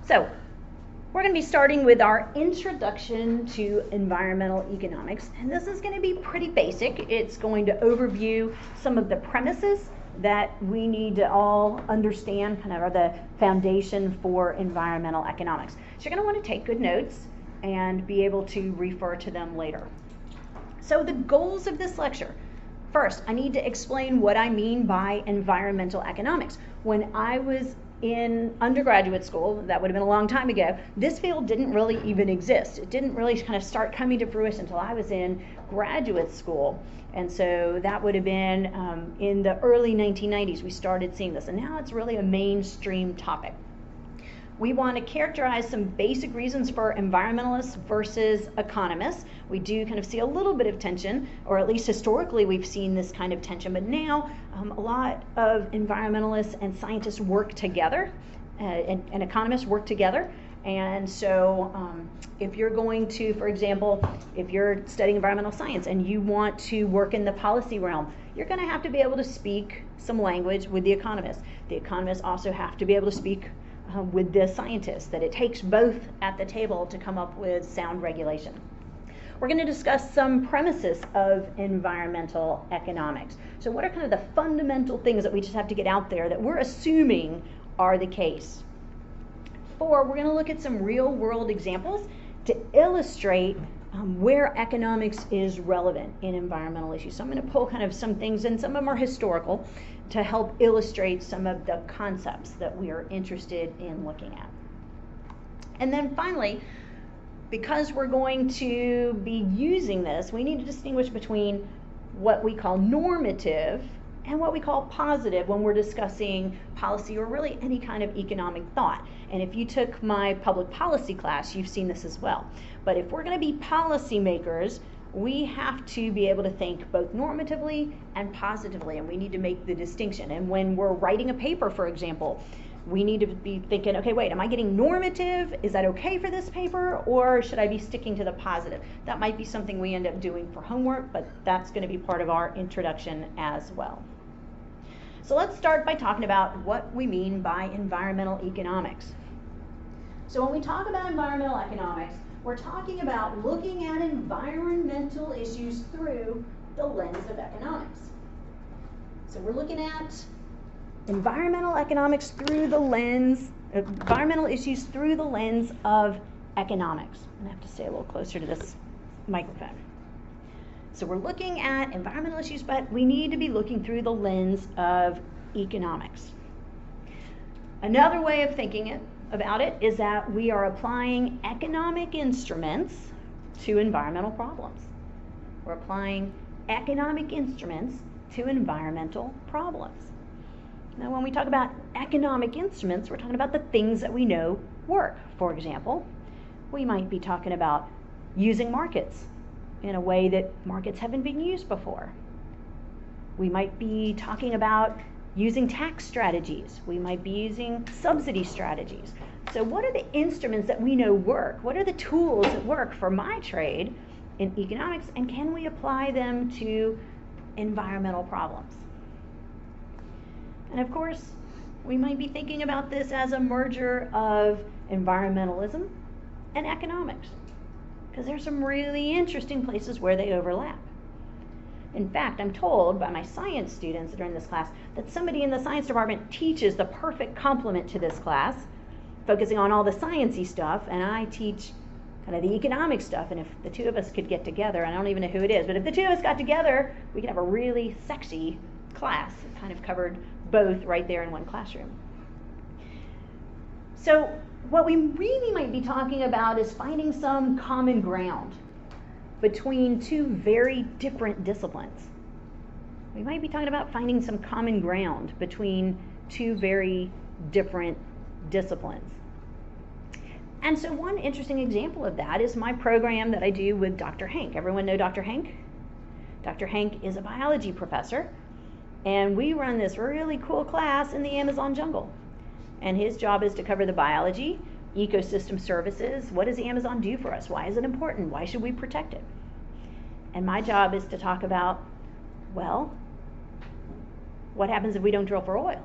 So, we're going to be starting with our introduction to environmental economics, and this is going to be pretty basic. It's going to overview some of the premises that we need to all understand, kind of are the foundation for environmental economics. So you're going to want to take good notes and be able to refer to them later. So the goals of this lecture. First, I need to explain what I mean by environmental economics. When I was in undergraduate school, that would have been a long time ago, this field didn't really even exist. It didn't really kind of start coming to fruition until I was in graduate school. And so that would have been in the early 1990s, we started seeing this. And now it's really a mainstream topic. We want to characterize some basic reasons for environmentalists versus economists. We do kind of see a little bit of tension, or at least historically we've seen this kind of tension, but now a lot of environmentalists and scientists work together, and economists work together. And so if you're going to, for example, if you're studying environmental science and you want to work in the policy realm, you're going to have to be able to speak some language with the economists. The economists also have to be able to speak with the scientists, that it takes both at the table to come up with sound regulation. We're going to discuss some premises of environmental economics. So what are kind of the fundamental things that we just have to get out there that we're assuming are the case? 4, we're going to look at some real world examples to illustrate where economics is relevant in environmental issues. So I'm going to pull kind of some things, and some of them are historical, to help illustrate some of the concepts that we are interested in looking at. And then finally, because we're going to be using this, we need to distinguish between what we call normative and what we call positive when we're discussing policy or really any kind of economic thought. And if you took my public policy class, you've seen this as well. But if we're going to be policymakers, we have to be able to think both normatively and positively, and we need to make the distinction. And when we're writing a paper, for example, we need to be thinking, okay, wait, am I getting normative? Is that okay for this paper? Or should I be sticking to the positive? That might be something we end up doing for homework, but that's going to be part of our introduction as well. So let's start by talking about what we mean by environmental economics. So when we talk about environmental economics, we're talking about looking at environmental issues through the lens of economics. So we're looking at environmental economics through the lens, environmental issues through the lens of economics. I'm going to have to stay a little closer to this microphone. So we're looking at environmental issues, but we need to be looking through the lens of economics. Another way of thinking about it is that we are applying economic instruments to environmental problems. We're applying economic instruments to environmental problems. Now, when we talk about economic instruments, we're talking about the things that we know work. For example, we might be talking about using markets in a way that markets haven't been used before. We might be talking about using tax strategies. We might be using subsidy strategies. So what are the instruments that we know work? What are the tools that work for my trade in economics, and can we apply them to environmental problems? And of course, we might be thinking about this as a merger of environmentalism and economics, because there's some really interesting places where they overlap. In fact, I'm told by my science students that are in this class that somebody in the science department teaches the perfect complement to this class, focusing on all the sciencey stuff, and I teach kind of the economic stuff. And if the two of us could get together, and I don't even know who it is, but if the two of us got together, we could have a really sexy class that kind of covered both right there in one classroom. So what we really might be talking about is finding some common ground between two very different disciplines. We might be talking about finding some common ground between two very different disciplines. And so one interesting example of that is my program that I do with Dr. Hank. Everyone know Dr. Hank? Dr. Hank is a biology professor, and we run this really cool class in the Amazon jungle. And his job is to cover the biology, ecosystem services. What does the Amazon do for us? Why is it important? Why should we protect it? And my job is to talk about, well, what happens if we don't drill for oil?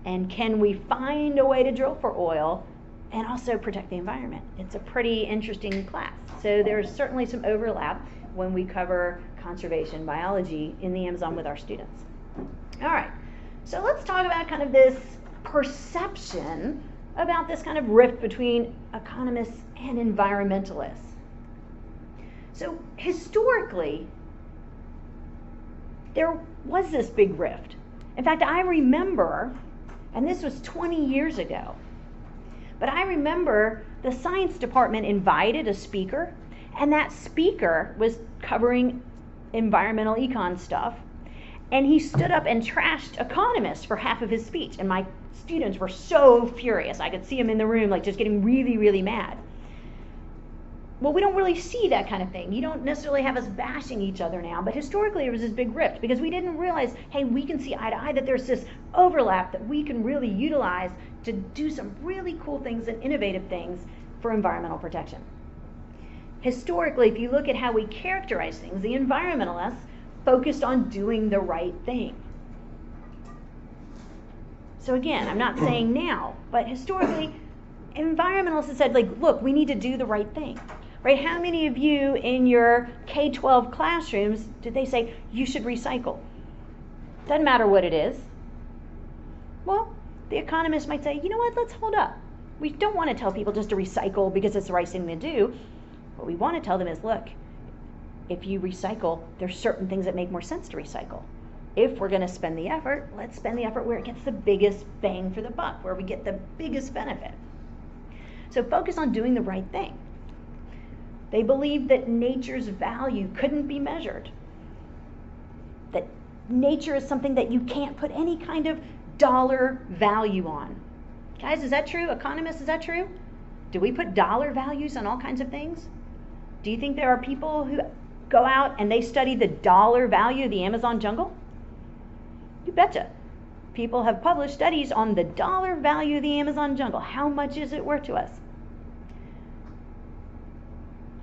And can we find a way to drill for oil and also protect the environment? It's a pretty interesting class. So there's certainly some overlap when we cover conservation biology in the Amazon with our students. All right, so let's talk about kind of this perception about this kind of rift between economists and environmentalists. So historically, there was this big rift. In fact, I remember, and this was 20 years ago, but I remember the science department invited a speaker, and that speaker was covering environmental econ stuff, and he stood up and trashed economists for half of his speech, and my students were so furious. I could see them in the room like just getting really, really mad. Well, we don't really see that kind of thing. You don't necessarily have us bashing each other now, but historically there was this big rift because we didn't realize, hey, we can see eye to eye that there's this overlap that we can really utilize to do some really cool things and innovative things for environmental protection. Historically, if you look at how we characterize things, the environmentalists focused on doing the right thing. So again, I'm not saying now, but historically, environmentalists have said, like, look, we need to do the right thing. Right? How many of you in your K-12 classrooms did they say you should recycle? Doesn't matter what it is. Well, the economist might say, you know what, let's hold up. We don't want to tell people just to recycle because it's the right thing to do. What we want to tell them is, look, if you recycle, there's certain things that make more sense to recycle. If we're going to spend the effort, let's spend the effort where it gets the biggest bang for the buck, where we get the biggest benefit. So focus on doing the right thing. They believed that nature's value couldn't be measured. That nature is something that you can't put any kind of dollar value on. Guys, is that true? Economists, is that true? Do we put dollar values on all kinds of things? Do you think there are people who go out and they study the dollar value of the Amazon jungle? You betcha. People have published studies on the dollar value of the Amazon jungle. How much is it worth to us?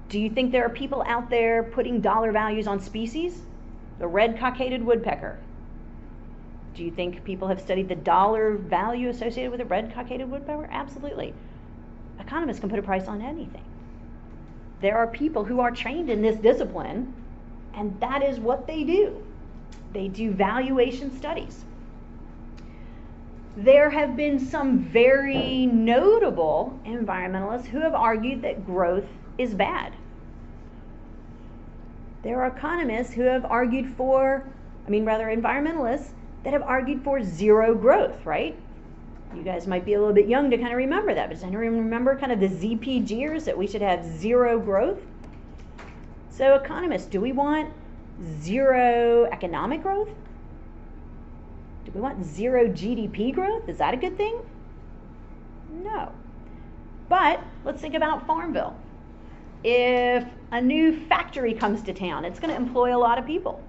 Do you think there are people out there putting dollar values on species? The red cockaded woodpecker. Do you think people have studied the dollar value associated with a red cockaded woodpecker? Absolutely. Economists can put a price on anything. There are people who are trained in this discipline, and that is what they do. They do valuation studies. There have been some very notable environmentalists who have argued that growth is bad. There are economists who have argued environmentalists that have argued for zero growth, right? You guys might be a little bit young to kind of remember that, but does anyone remember kind of the ZPGers that we should have zero growth? So economists, do we want zero economic growth? Do we want zero GDP growth? Is that a good thing? No. But let's think about Farmville. If a new factory comes to town, it's going to employ a lot of people.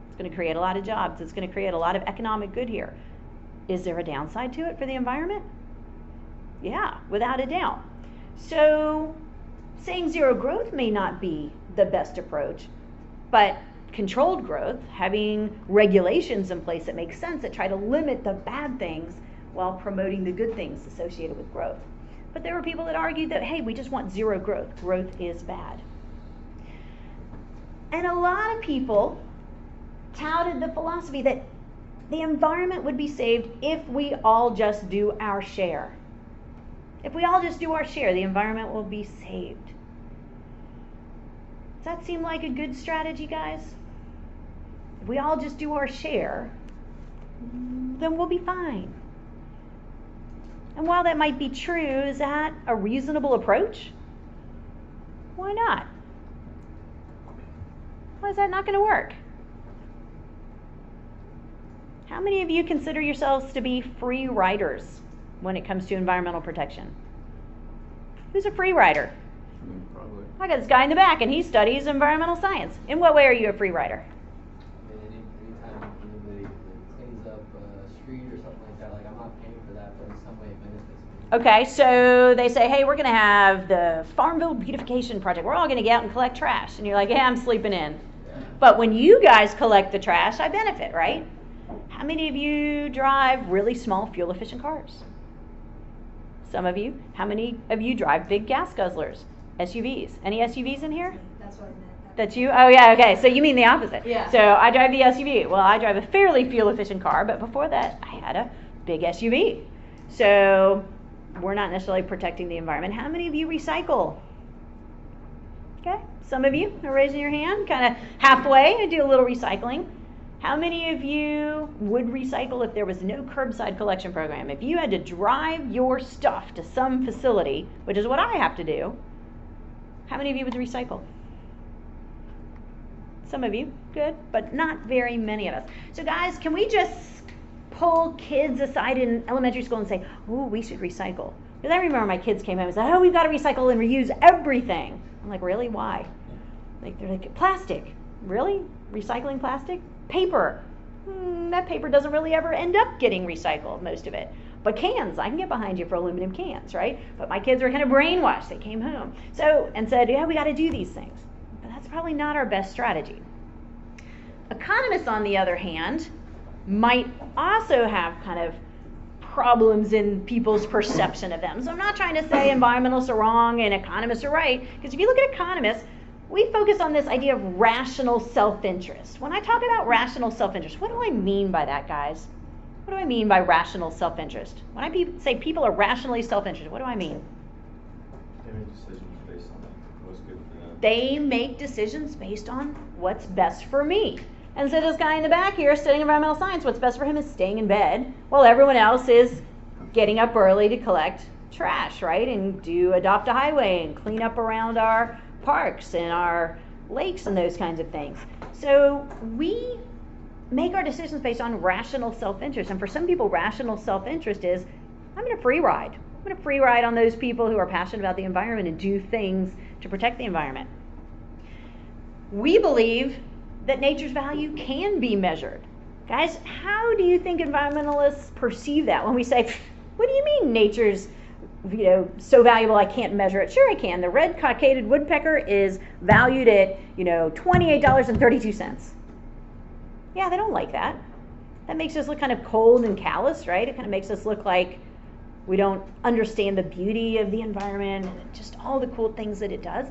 It's going to create a lot of jobs. It's going to create a lot of economic good here. Is there a downside to it for the environment? Yeah, without a doubt. So saying zero growth may not be the best approach, but controlled growth, having regulations in place that make sense, that try to limit the bad things while promoting the good things associated with growth. But there were people that argued that, hey, we just want zero growth. Growth is bad. And a lot of people touted the philosophy that the environment would be saved if we all just do our share. If we all just do our share, the environment will be saved. Does that seem like a good strategy, guys? If we all just do our share, then we'll be fine. And while that might be true, is that a reasonable approach? Why not? Why is that not going to work? How many of you consider yourselves to be free riders when it comes to environmental protection? Who's a free rider? Probably. I got this guy in the back and he studies environmental science. In what way are you a free rider? Anytime anybody cleans up a street or something like that, like I'm not paying for that, but in some way it benefits me. Okay, so they say, hey, we're going to have the Farmville beautification project. We're all going to get out and collect trash. And you're like, yeah, I'm sleeping in. Yeah. But when you guys collect the trash, I benefit, right? How many of you drive really small fuel efficient cars? Some of you. How many of you drive big gas guzzlers? SUVs. Any SUVs in here? That's what I meant. That's you? Oh yeah, okay. So you mean the opposite. Yeah. So I drive the SUV. Well, I drive a fairly fuel efficient car, but before that I had a big SUV. So we're not necessarily protecting the environment. How many of you recycle? Okay, some of you are raising your hand, kind of halfway. I do a little recycling. How many of you would recycle if there was no curbside collection program? If you had to drive your stuff to some facility, which is what I have to do, how many of you would recycle? Some of you, good, but not very many of us. So guys, can we just pull kids aside in elementary school and say, oh, we should recycle? Because I remember my kids came home and said, oh, we've got to recycle and reuse everything. I'm like, really? Why? Like, they're like, plastic. Really? Recycling plastic? Paper. That paper doesn't really ever end up getting recycled, most of it. But cans, I can get behind you for aluminum cans, right? But my kids were kind of brainwashed. They came home and said, yeah, we got to do these things. But that's probably not our best strategy. Economists, on the other hand, might also have kind of problems in people's perception of them. So I'm not trying to say environmentalists are wrong and economists are right, because if you look at economists, we focus on this idea of rational self-interest. When I talk about rational self-interest, what do I mean by that, guys? What do I mean by rational self-interest? When I say people are rationally self-interested, what do I mean? They make decisions based on what's good for them. They make decisions based on what's best for me. And so this guy in the back here studying environmental science, what's best for him is staying in bed, while everyone else is getting up early to collect trash, right? And adopt a highway and clean up around our parks and our lakes and those kinds of things. So we make our decisions based on rational self-interest. And for some people, rational self-interest is, I'm going to free ride. I'm going to free ride on those people who are passionate about the environment and do things to protect the environment. We believe that nature's value can be measured. Guys, how do you think environmentalists perceive that when we say, what do you mean nature's so valuable I can't measure it? Sure I can. The red cockaded woodpecker is valued at, $28.32. Yeah, they don't like that. That makes us look kind of cold and callous, right? It kind of makes us look like we don't understand the beauty of the environment and just all the cool things that it does.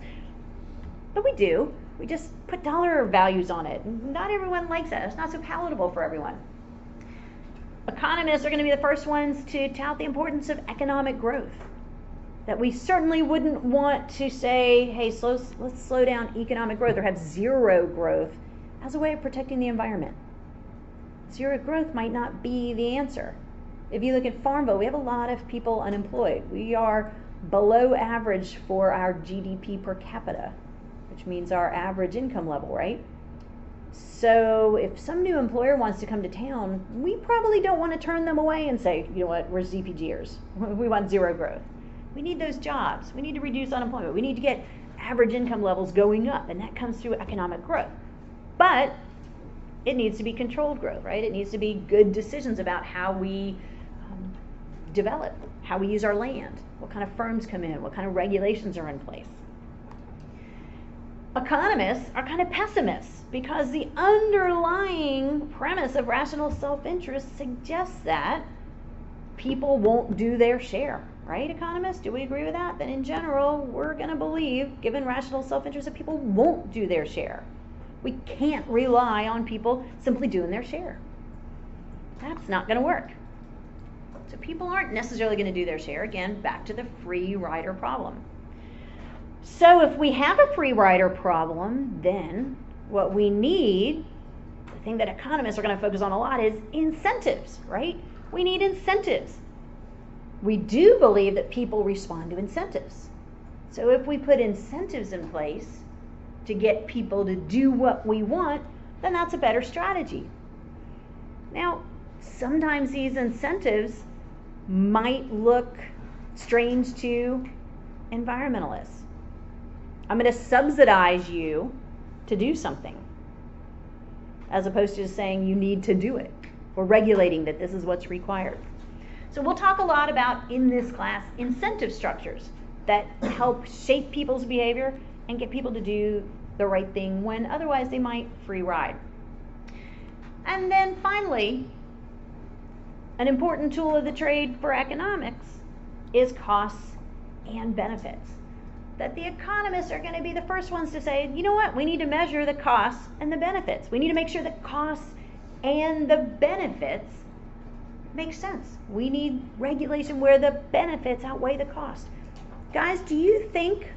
But we do. We just put dollar values on it. Not everyone likes that. It's not so palatable for everyone. Economists are going to be the first ones to tout the importance of economic growth. That we certainly wouldn't want to say, hey, let's slow down economic growth or have zero growth as a way of protecting the environment. Zero growth might not be the answer. If you look at Farmville, we have a lot of people unemployed. We are below average for our GDP per capita, which means our average income level, right? So if some new employer wants to come to town, we probably don't want to turn them away and say, you know what, we're ZPGers. We want zero growth. We need those jobs. We need to reduce unemployment. We need to get average income levels going up, and that comes through economic growth. But it needs to be controlled growth, right? It needs to be good decisions about how we develop, how we use our land, what kind of firms come in, what kind of regulations are in place. Economists are kind of pessimists because the underlying premise of rational self-interest suggests that people won't do their share, right, economists? Do we agree with that? That in general, we're going to believe, given rational self-interest, that people won't do their share. We can't rely on people simply doing their share. That's not going to work. So people aren't necessarily going to do their share. Again, back to the free rider problem. So if we have a free rider problem, then what we need, the thing that economists are going to focus on a lot, is incentives, right? We need incentives. We do believe that people respond to incentives. So if we put incentives in place to get people to do what we want, then that's a better strategy. Now, sometimes these incentives might look strange to environmentalists. I'm going to subsidize you to do something, as opposed to just saying you need to do it, or regulating that this is what's required. So we'll talk a lot about, in this class, incentive structures that help shape people's behavior and get people to do the right thing when otherwise they might free ride. And then finally, an important tool of the trade for economics is costs and benefits. That the economists are going to be the first ones to say, you know what, we need to measure the costs and the benefits. We need to make sure the costs and the benefits make sense. We need regulation where the benefits outweigh the cost. Guys, do you think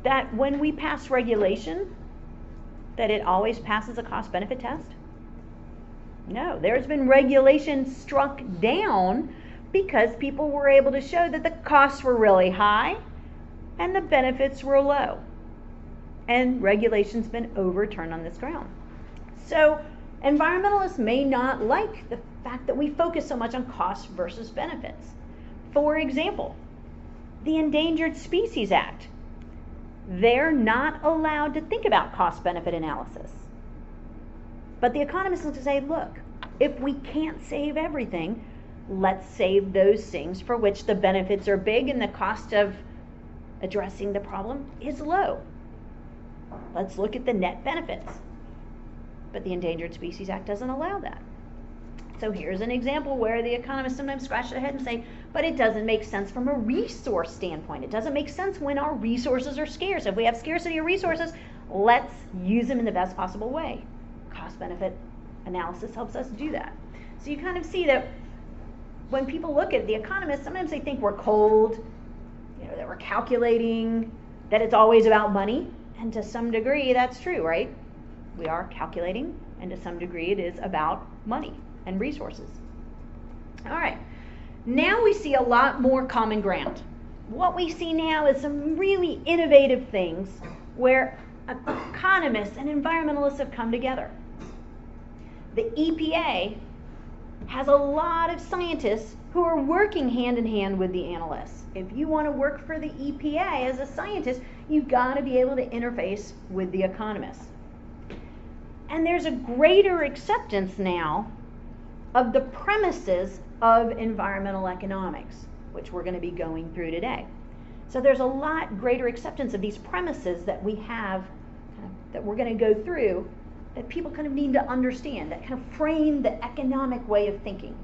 that when we pass regulation, that it always passes a cost-benefit test? No, there's been regulation struck down because people were able to show that the costs were really high and the benefits were low. And regulation's been overturned on this ground. So environmentalists may not like the fact that we focus so much on costs versus benefits. For example, the Endangered Species Act. They're not allowed to think about cost-benefit analysis. But the economists look to say, look, if we can't save everything, let's save those things for which the benefits are big and the cost of addressing the problem is low. Let's look at the net benefits. But the Endangered Species Act doesn't allow that. So here's an example where the economists sometimes scratch their head and say, but it doesn't make sense from a resource standpoint. It doesn't make sense when our resources are scarce. If we have scarcity of resources, let's use them in the best possible way. Cost-benefit analysis helps us do that. So you kind of see that when people look at the economists, sometimes they think we're cold, that we're calculating, that it's always about money. And to some degree, that's true, right? We are calculating, and to some degree, it is about money and resources. All right, now we see a lot more common ground. What we see now is some really innovative things where economists and environmentalists have come together. The EPA has a lot of scientists who are working hand in hand with the analysts. If you want to work for the EPA as a scientist, you've got to be able to interface with the economists. And there's a greater acceptance now of the premises of environmental economics, which we're going to be going through today. So there's a lot greater acceptance of these premises that we have, that we're going to go through, that people kind of need to understand, that kind of frame the economic way of thinking.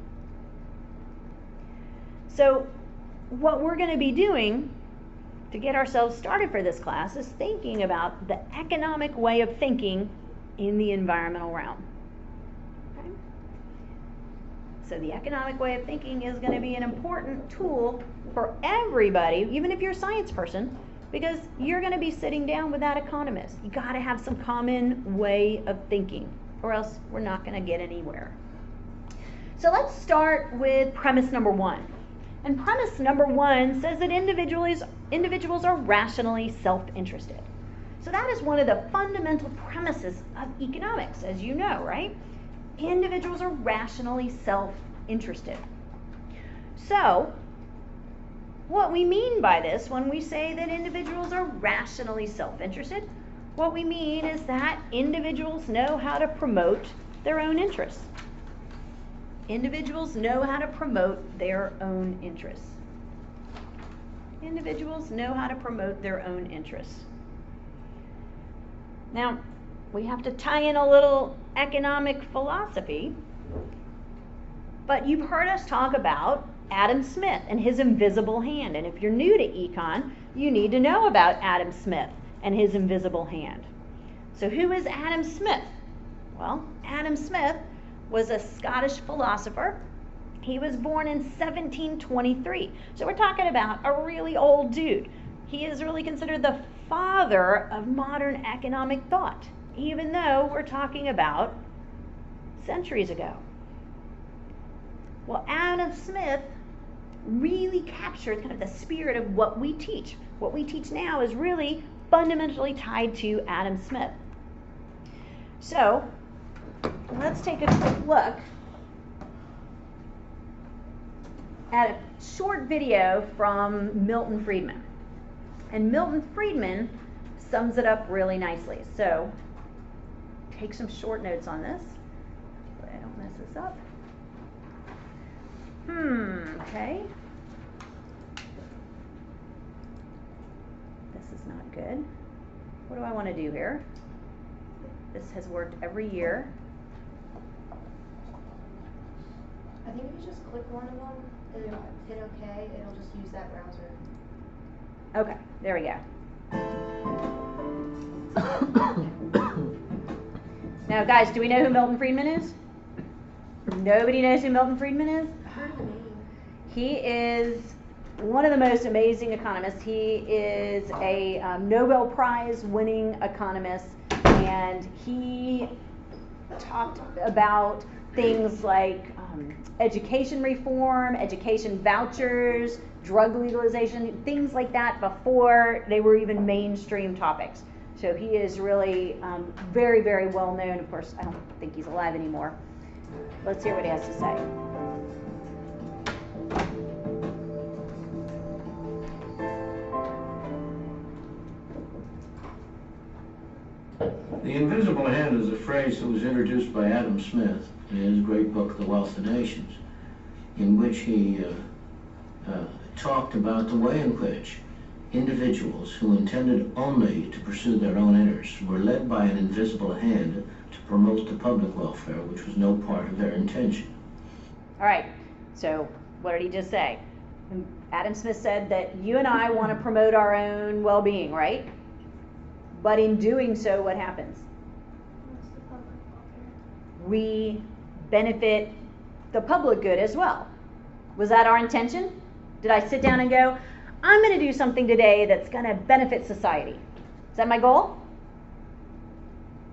So what we're going to be doing to get ourselves started for this class is thinking about the economic way of thinking in the environmental realm. Okay? So the economic way of thinking is going to be an important tool for everybody, even if you're a science person, because you're going to be sitting down with that economist. You got to have some common way of thinking, or else we're not going to get anywhere. So let's start with premise number one. And premise number one says that individuals are rationally self-interested. So that is one of the fundamental premises of economics, as you know, right? Individuals are rationally self-interested. So what we mean by this when we say that individuals are rationally self-interested, what we mean is that individuals know how to promote their own interests. Individuals know how to promote their own interests. Individuals know how to promote their own interests. Now, we have to tie in a little economic philosophy, but you've heard us talk about Adam Smith and his invisible hand. And if you're new to econ, you need to know about Adam Smith and his invisible hand. So who is Adam Smith? Well, Adam Smith was a Scottish philosopher. He was born in 1723. So we're talking about a really old dude. He is really considered the father of modern economic thought, even though we're talking about centuries ago. Well, Adam Smith really captured kind of the spirit of what we teach. What we teach now is really fundamentally tied to Adam Smith. So let's take a quick look at a short video from Milton Friedman. And Milton Friedman sums it up really nicely. So take some short notes on this so I don't mess this up. Okay. This is not good. What do I want to do here? This has worked every year. I think if you just click one of them, it'll hit OK, it'll just use that browser. Okay, there we go. Now, guys, do we know who Milton Friedman is? Nobody knows who Milton Friedman is? I heard of the name. He is one of the most amazing economists. He is a Nobel Prize winning economist, and he talked about things like education reform, education vouchers, drug legalization, things like that before they were even mainstream topics. So he is really very, very well known. Of course, I don't think he's alive anymore. Let's hear what he has to say. The invisible hand is a phrase that was introduced by Adam Smith in his great book, The Wealth of Nations, in which he talked about the way in which individuals who intended only to pursue their own interests were led by an invisible hand to promote the public welfare, which was no part of their intention. All right, so what did he just say? Adam Smith said that you and I want to promote our own well-being, right? But in doing so, what happens? What's the public welfare? We benefit the public good as well. Was that our intention? Did I sit down and go, I'm going to do something today that's going to benefit society? Is that my goal?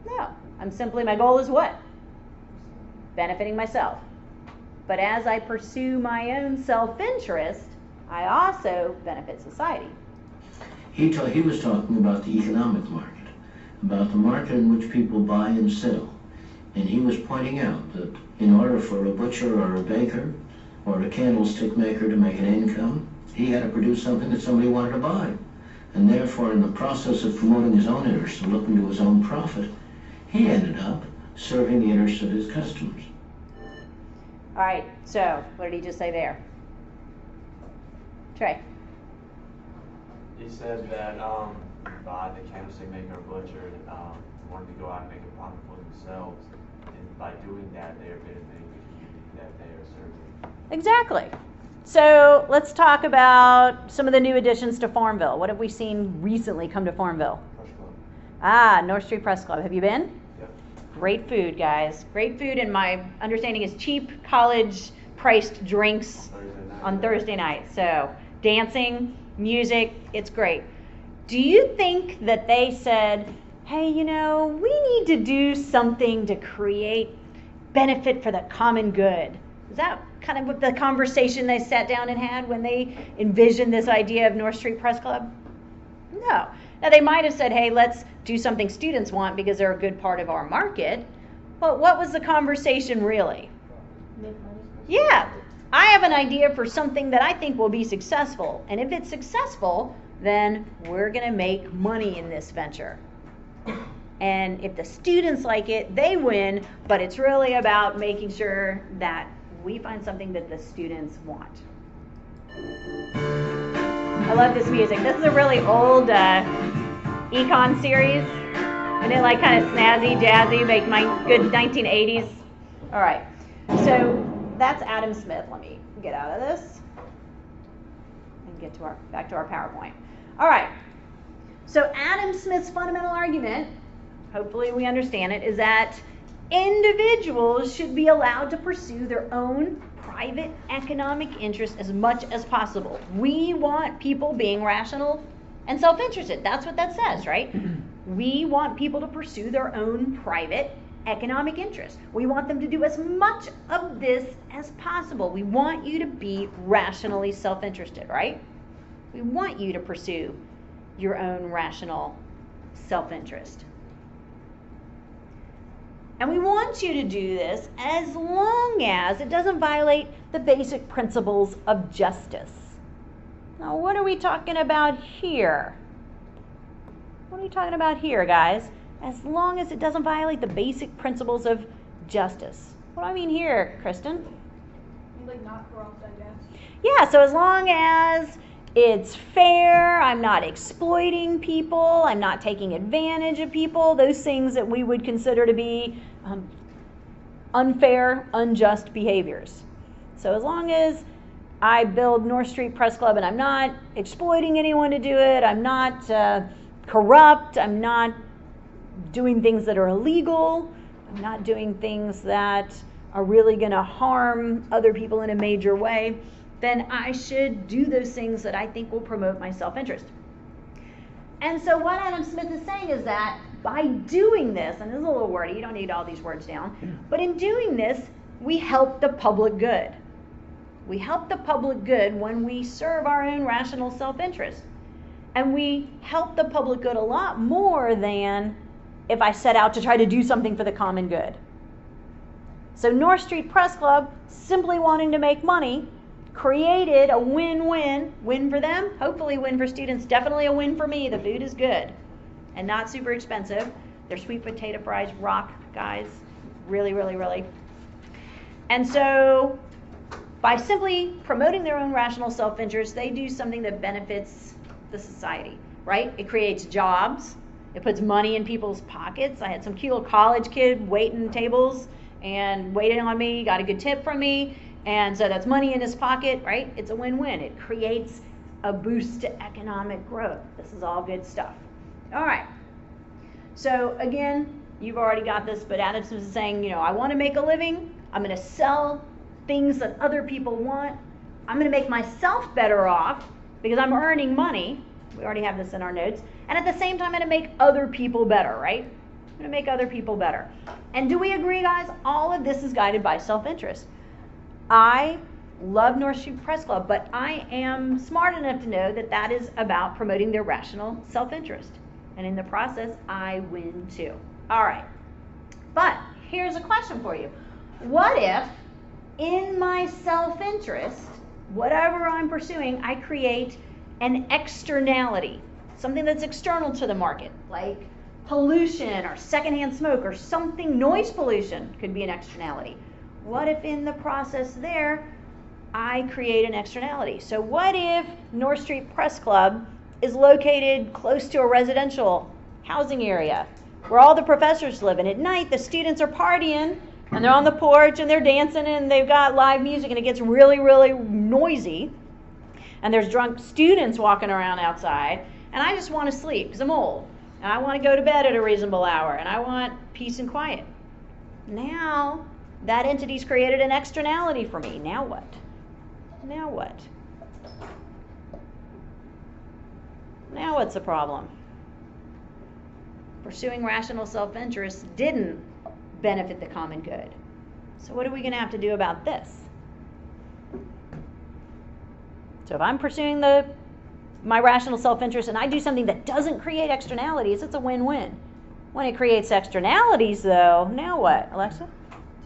No. My goal is what? Benefiting myself. But as I pursue my own self-interest, I also benefit society. He was talking about the economic market, about the market in which people buy and sell. And he was pointing out that in order for a butcher or a baker or a candlestick maker to make an income, he had to produce something that somebody wanted to buy. And therefore, in the process of promoting his own interests and looking to his own profit, he ended up serving the interests of his customers. All right, so what did he just say there? Trey. He said that by the candlestick maker or butcher wanted to go out and make a profit for themselves, and by doing that, they are benefiting the community that they are serving. Exactly. So let's talk about some of the new additions to Farmville. What have we seen recently come to Farmville? Press Club. North Street Press Club. Have you been? Yep. Great food, guys. Great food, and my understanding is cheap college-priced drinks on Thursday night. So dancing, music, it's great. Do you think that they said, hey, we need to do something to create benefit for the common good? Is that kind of what the conversation they sat down and had when they envisioned this idea of North Street Press Club? No. Now, they might have said, hey, let's do something students want because they're a good part of our market. But what was the conversation really? Make money. Yeah, I have an idea for something that I think will be successful. And if it's successful, then we're going to make money in this venture. And if the students like it, they win. But it's really about making sure that we find something that the students want. I love this music. This is a really old ECON series. And it like kind of snazzy, jazzy, make my good 1980s. All right. So that's Adam Smith. Let me get out of this and get to back to our PowerPoint. All right. So Adam Smith's fundamental argument, hopefully we understand it, is that individuals should be allowed to pursue their own private economic interest as much as possible. We want people being rational and self-interested. That's what that says, right? We want people to pursue their own private economic interest. We want them to do as much of this as possible. We want you to be rationally self-interested, right? We want you to pursue your own rational self-interest. And we want you to do this as long as it doesn't violate the basic principles of justice. Now, what are we talking about here? What are we talking about here, guys? As long as it doesn't violate the basic principles of justice. What do I mean here, Kristen? Like not corrupt, I guess. Yeah, so as long as it's fair, I'm not exploiting people, I'm not taking advantage of people, those things that we would consider to be unfair, unjust behaviors. So as long as I build North Street Press Club and I'm not exploiting anyone to do it, I'm not corrupt, I'm not doing things that are illegal, I'm not doing things that are really going to harm other people in a major way, then I should do those things that I think will promote my self-interest. And so what Adam Smith is saying is that by doing this, and this is a little wordy, you don't need all these words down, but in doing this, we help the public good. We help the public good when we serve our own rational self-interest. And we help the public good a lot more than if I set out to try to do something for the common good. So North Street Press Club, simply wanting to make money, created a win-win. Win for them, hopefully win for students, definitely a win for me. The food is good and not super expensive. Their sweet potato fries rock, guys. Really, really, really. And so by simply promoting their own rational self-interest, they do something that benefits the society, right? It creates jobs. It puts money in people's pockets. I had some cute little college kid waiting tables and waiting on me, got a good tip from me, and so that's money in his pocket, right? It's a win-win. It creates a boost to economic growth. This is all good stuff. All right. So again, you've already got this, but Adam Smith is saying, you know, I want to make a living. I'm going to sell things that other people want. I'm going to make myself better off because I'm earning money. We already have this in our notes. And at the same time, I'm going to make other people better, right? I'm going to make other people better. And do we agree, guys? All of this is guided by self-interest. I love North Street Press Club, but I am smart enough to know that that is about promoting their rational self-interest. And in the process, I win too. All right. But here's a question for you. What if in my self-interest, whatever I'm pursuing, I create an externality, something that's external to the market, like pollution or secondhand smoke or something, noise pollution could be an externality. What if in the process there, I create an externality? So what if North Street Press Club is located close to a residential housing area where all the professors live, and at night the students are partying and they're on the porch and they're dancing and they've got live music and it gets really, really noisy and there's drunk students walking around outside, and I just want to sleep because I'm old and I want to go to bed at a reasonable hour and I want peace and quiet. Now that entity's created an externality for me. Now what? Now what? Now what's the problem? Pursuing rational self-interest didn't benefit the common good. So what are we going to have to do about this? So if I'm pursuing my rational self-interest and I do something that doesn't create externalities, it's a win-win. When it creates externalities, though, now what, Alexa?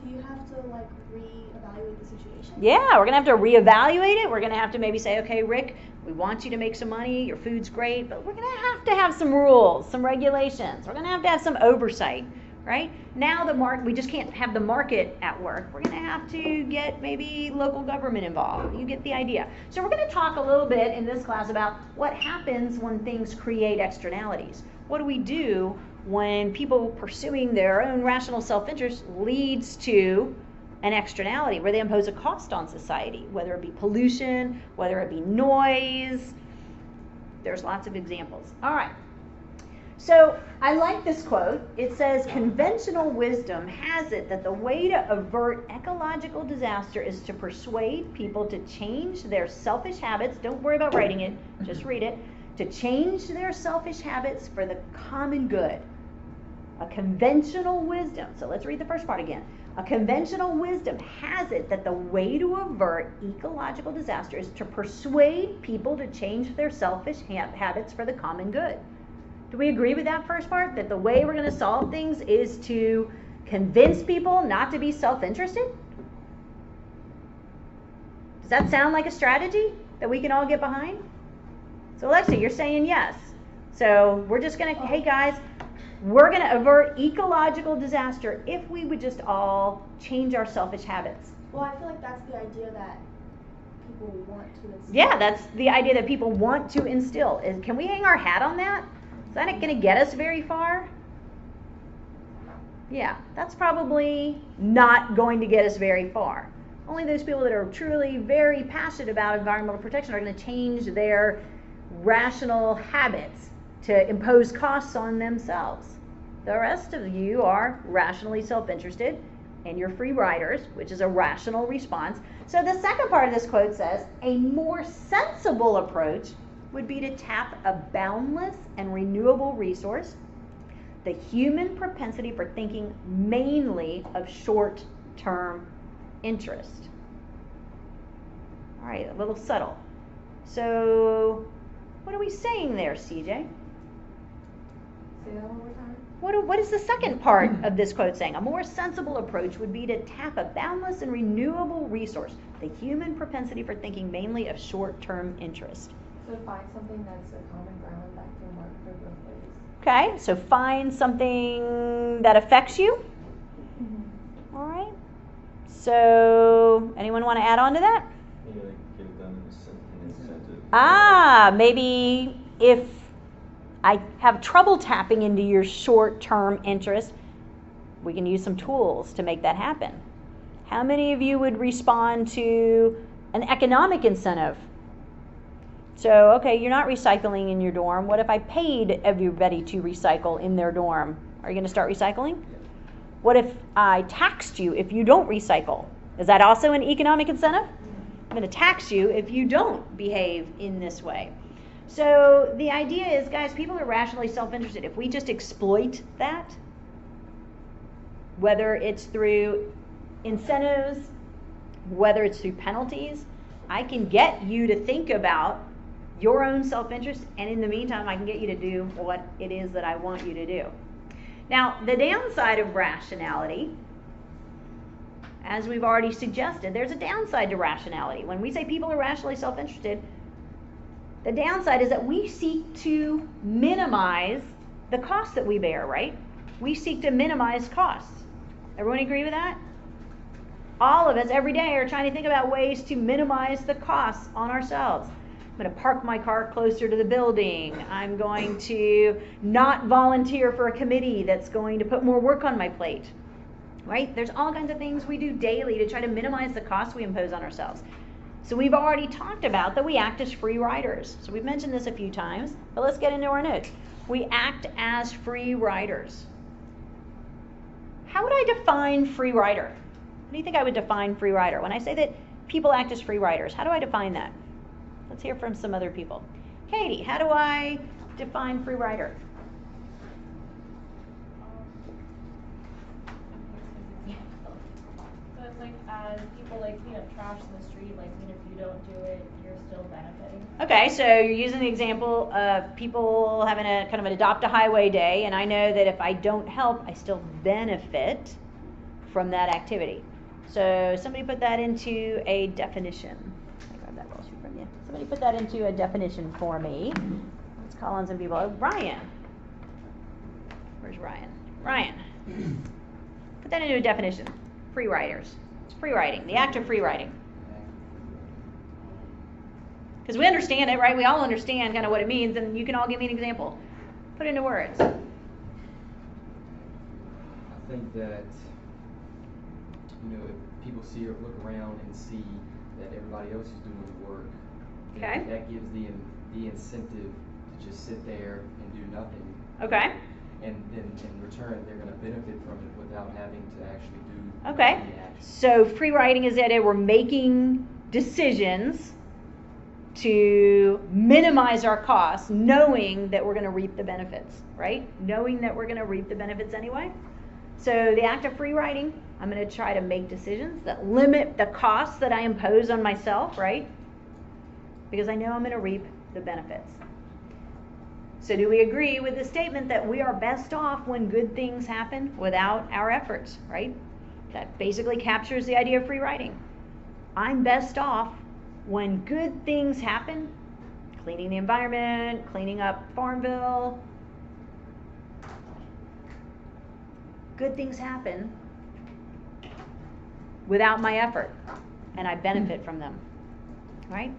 Do you have to like reevaluate the situation? Yeah, we're going to have to reevaluate it. We're going to have to maybe say, okay, Rick, we want you to make some money. Your food's great, but we're going to have some rules, some regulations. We're going to have some oversight, right? Now we just can't have the market at work. We're going to have to get maybe local government involved. You get the idea. So we're going to talk a little bit in this class about what happens when things create externalities. What do we do when people pursuing their own rational self-interest leads to an externality where they impose a cost on society, whether it be pollution, whether it be noise. There's lots of examples. All right. So I like this quote. It says, conventional wisdom has it that the way to avert ecological disaster is to persuade people to change their selfish habits. Don't worry about writing it, just read it. To change their selfish habits for the common good. A conventional wisdom. So let's read the first part again. A conventional wisdom has it that the way to avert ecological disaster is to persuade people to change their selfish habits for the common good. Do we agree with that first part? That the way we're going to solve things is to convince people not to be self-interested? Does that sound like a strategy that we can all get behind? So Alexa, you're saying yes. So we're just going to, hey guys, we're going to avert ecological disaster if we would just all change our selfish habits. Well, I feel like that's the idea that people want to instill. Yeah, that's the idea that people want to instill. Can we hang our hat on that? Is that going to get us very far? Yeah, that's probably not going to get us very far. Only those people that are truly very passionate about environmental protection are going to change their rational habits to impose costs on themselves. The rest of you are rationally self-interested, and you're free riders, which is a rational response. So the second part of this quote says, a more sensible approach would be to tap a boundless and renewable resource, the human propensity for thinking mainly of short-term interest. All right, a little subtle. So what are we saying there, CJ? Say that one more time. What is the second part of this quote saying? A more sensible approach would be to tap a boundless and renewable resource, the human propensity for thinking mainly of short-term interest. So find something that's a common ground that can work for both ways. Okay, so find something that affects you. Mm-hmm. All right. So anyone want to add on to that? Maybe like get it done in incentive. Maybe if I have trouble tapping into your short-term interest, we can use some tools to make that happen. How many of you would respond to an economic incentive? So, okay, you're not recycling in your dorm. What if I paid everybody to recycle in their dorm? Are you going to start recycling? What if I taxed you if you don't recycle? Is that also an economic incentive? I'm going to tax you if you don't behave in this way. So the idea is, guys, people are rationally self-interested. If we just exploit that, whether it's through incentives, whether it's through penalties, I can get you to think about your own self-interest, and in the meantime, I can get you to do what it is that I want you to do. Now, the downside of rationality, as we've already suggested, there's a downside to rationality. When we say people are rationally self-interested, the downside is that we seek to minimize the costs that we bear, right? We seek to minimize costs. Everyone agree with that? All of us every day are trying to think about ways to minimize the costs on ourselves. I'm going to park my car closer to the building. I'm going to not volunteer for a committee that's going to put more work on my plate, right? There's all kinds of things we do daily to try to minimize the costs we impose on ourselves. So we've already talked about that we act as free riders. So we've mentioned this a few times, but let's get into our notes. We act as free riders. How would I define free rider? How do you think I would define free rider? When I say that people act as free riders, how do I define that? Let's hear from some other people. Katie, how do I define free rider? So it's like as people like clean up trash in the street, like even if you don't do it, you're still benefiting. Okay, so you're using the example of people having a kind of an adopt a highway day, and I know that if I don't help, I still benefit from that activity. So somebody put that into a definition. I grab that ball sheet from you. Somebody put that into a definition for me. Let's call on some people. Oh, Ryan. Where's Ryan? Ryan. Put that into a definition. Free riders. It's free riding, the act of free riding. Because we understand it, right? We all understand kind of what it means, and you can all give me an example. Put it into words. I think that, if people see or look around and see that everybody else is doing the work, Okay. that gives the incentive to just sit there and do nothing. Okay. And then in return, they're going to benefit from it without having to actually do Okay. the action. So free riding is that we're making decisions to minimize our costs, knowing that we're going to reap the benefits, right? Knowing that we're going to reap the benefits anyway. So the act of free riding, I'm going to try to make decisions that limit the costs that I impose on myself, right? Because I know I'm going to reap the benefits. So do we agree with the statement that we are best off when good things happen without our efforts, right? That basically captures the idea of free riding. I'm best off when good things happen, cleaning the environment, cleaning up Farmville. Good things happen without my effort, and I benefit from them, right?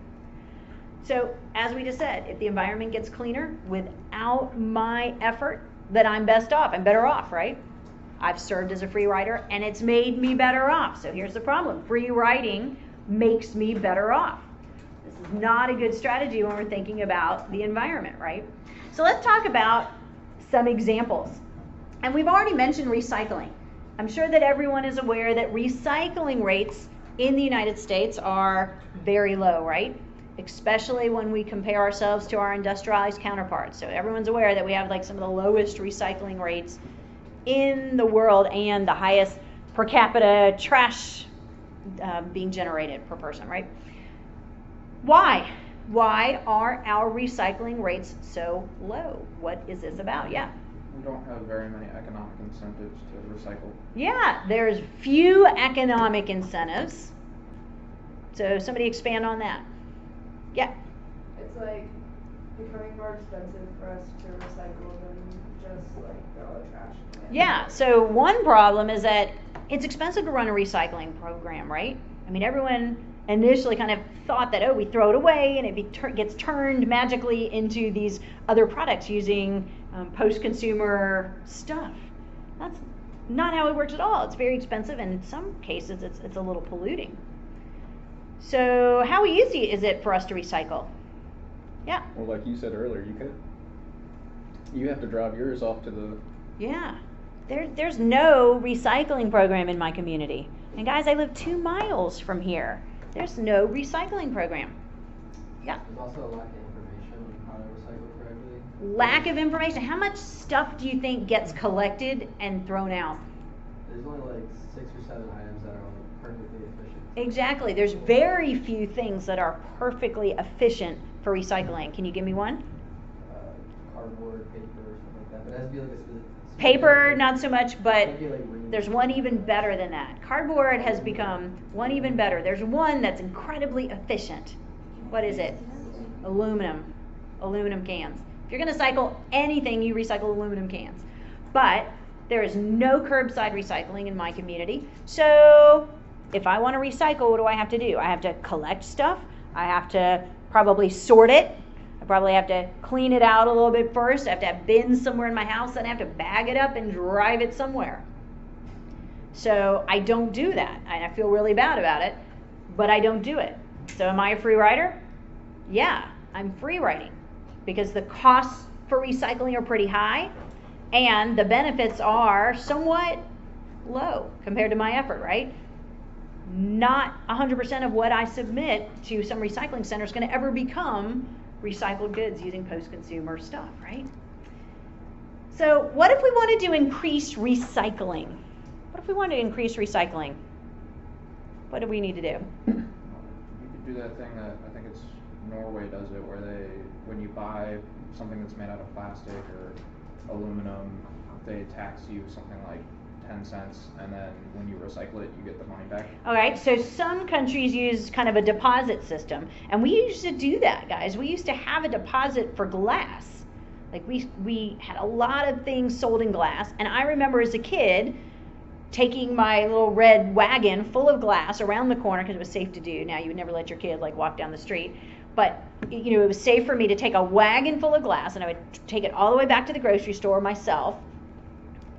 So, as we just said, if the environment gets cleaner without my effort, then I'm best off. I'm better off, right? I've served as a free rider, and it's made me better off. So here's the problem. Free riding makes me better off. This is not a good strategy when we're thinking about the environment, right? So let's talk about some examples. And we've already mentioned recycling. I'm sure that everyone is aware that recycling rates in the United States are very low, right? Especially when we compare ourselves to our industrialized counterparts. So everyone's aware that we have like some of the lowest recycling rates in the world and the highest per capita trash being generated per person, right? Why? Why are our recycling rates so low? What is this about? Yeah. We don't have very many economic incentives to recycle. Yeah, there's few economic incentives. So somebody expand on that. Yeah. It's like becoming more expensive for us to recycle than just like throw a trash can. Yeah, so one problem is that it's expensive to run a recycling program, right? I mean, everyone initially kind of thought that, oh, we throw it away and it gets turned magically into these other products using post-consumer stuff. That's not how it works at all. It's very expensive, and in some cases it's a little polluting. So how easy is it for us to recycle? Yeah. Well, like you said earlier, you have to drive yours off to the. Yeah. There's no recycling program in my community. And guys, I live 2 miles from here. There's no recycling program. Yeah. There's also a lack of information on how to recycle correctly. Lack of information. How much stuff do you think gets collected and thrown out? There's only like 6 or 7 items that are perfectly efficient. Exactly. There's very few things that are perfectly efficient for recycling. Can you give me one? Cardboard, paper, something like that. But it has to be like a specific. Paper, not so much, but Maybe like reusable. there's one even better than that. Cardboard has become one even better. There's one that's incredibly efficient. What is it? Aluminum. Aluminum cans. If you're going to cycle anything, you recycle aluminum cans. But there is no curbside recycling in my community. So if I want to recycle, what do I have to do? I have to collect stuff. I have to probably sort it. I probably have to clean it out a little bit first. I have to have bins somewhere in my house. Then I have to bag it up and drive it somewhere. So I don't do that. And I feel really bad about it, but I don't do it. So am I a free rider? Yeah, I'm free riding because the costs for recycling are pretty high and the benefits are somewhat low compared to my effort, right? Not 100% of what I submit to some recycling center is going to ever become recycled goods using post-consumer stuff, right? So what if we wanted to increase recycling? What if we wanted to increase recycling? What do we need to do? You could do that thing that I think it's Norway does it, where when you buy something that's made out of plastic or aluminum, they tax you something like 10 cents, and then when you recycle it, you get the money back. All right, so some countries use kind of a deposit system, and we used to do that, guys. We used to have a deposit for glass. Like we had a lot of things sold in glass, and I remember as a kid taking my little red wagon full of glass around the corner because it was safe to do. Now you would never let your kid like walk down the street, but it was safe for me to take a wagon full of glass, and I would take it all the way back to the grocery store myself,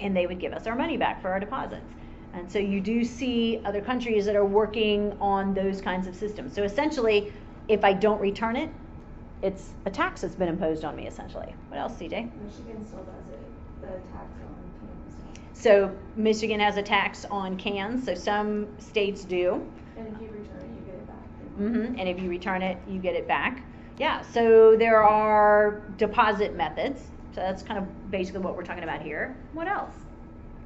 and they would give us our money back for our deposits. And so you do see other countries that are working on those kinds of systems. So essentially, if I don't return it, it's a tax that's been imposed on me, essentially. What else, CJ? Michigan still does it, the tax on cans. So Michigan has a tax on cans, so some states do. And if you return it, you get it back. And if you return it, you get it back. Yeah, so there are deposit methods. So that's kind of basically what we're talking about here. What else?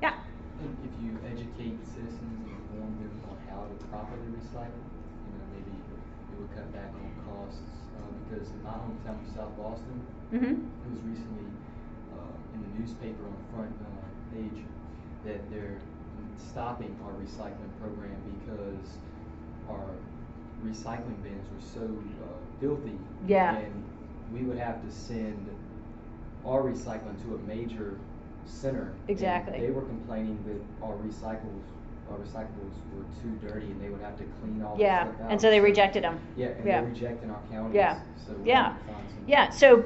Yeah. If you educate citizens and inform them on how to properly recycle, maybe it would cut back on costs. Because in my hometown of South Boston, it was recently in the newspaper on the front page that they're stopping our recycling program because our recycling bins were so filthy. Yeah. And we would have to send our recycling to a major center. Exactly. And they were complaining that our recyclables were too dirty and they would have to clean all Yeah, the stuff out. and so they rejected them. Yeah, and Yeah. they're rejecting our counties. Yeah. So we Yeah. have to find some- Yeah, so,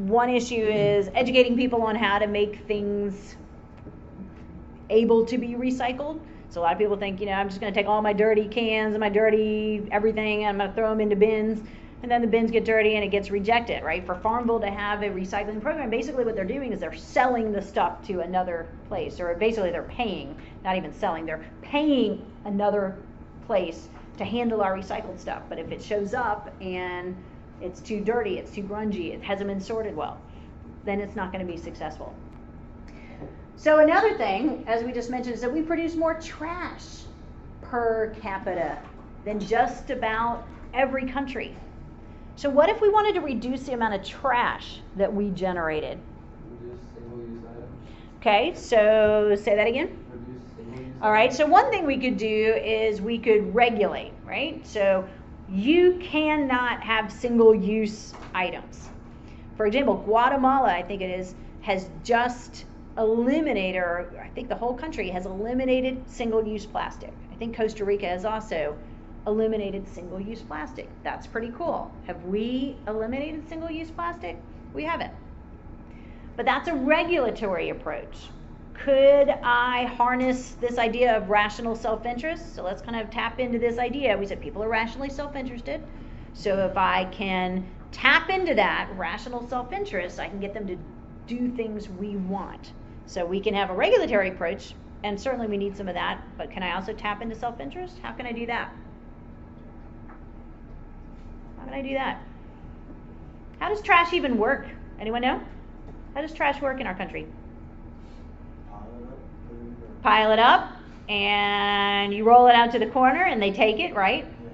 one issue is educating people on how to make things able to be recycled. So a lot of people think, I'm just going to take all my dirty cans and my dirty everything, and I'm going to throw them into bins, and then the bins get dirty and it gets rejected, right? For Farmville to have a recycling program, basically what they're doing is they're selling the stuff to another place, or basically they're paying, not even selling, they're paying another place to handle our recycled stuff. But if it shows up and it's too dirty, it's too grungy, it hasn't been sorted well, then it's not going to be successful. So another thing, as we just mentioned, is that we produce more trash per capita than just about every country. So what if we wanted to reduce the amount of trash that we generated? Reduce single-use items. Okay, so say that again. Reduce single-use All right, items. so one thing we could do is we could regulate, right? So you cannot have single-use items. For example, Guatemala, I think it is, has just eliminated, or I think the whole country has eliminated single-use plastic. I think Costa Rica has also eliminated single-use plastic. That's pretty cool. Have we eliminated single-use plastic? We haven't. But that's a regulatory approach. Could I harness this idea of rational self-interest? So let's kind of tap into this idea. We said people are rationally self-interested. So if I can tap into that rational self-interest, I can get them to do things we want. So we can have a regulatory approach, and certainly we need some of that, but can I also tap into self-interest? How can I do that? How can I do that? How does trash even work? Anyone know? How does trash work in our country? Pile it up, and you roll it out to the corner, and they take it, right? Yeah.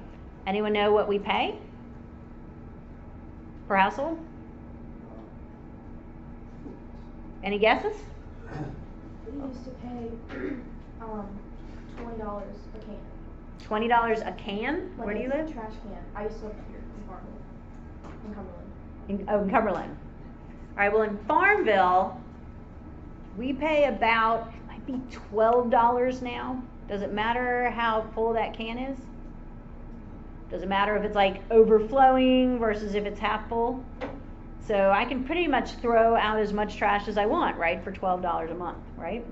Anyone know what we pay per household? Any guesses? We used to pay, $20 a can. $20 a can? Like Where do you a live? Trash can. I used to live here in Farmville, in Cumberland. In Cumberland. All right, well, in Farmville, we pay about, it might be $12 now. Does it matter how full that can is? Does it matter if it's like overflowing versus if it's half full? So I can pretty much throw out as much trash as I want, right, for $12 a month, right?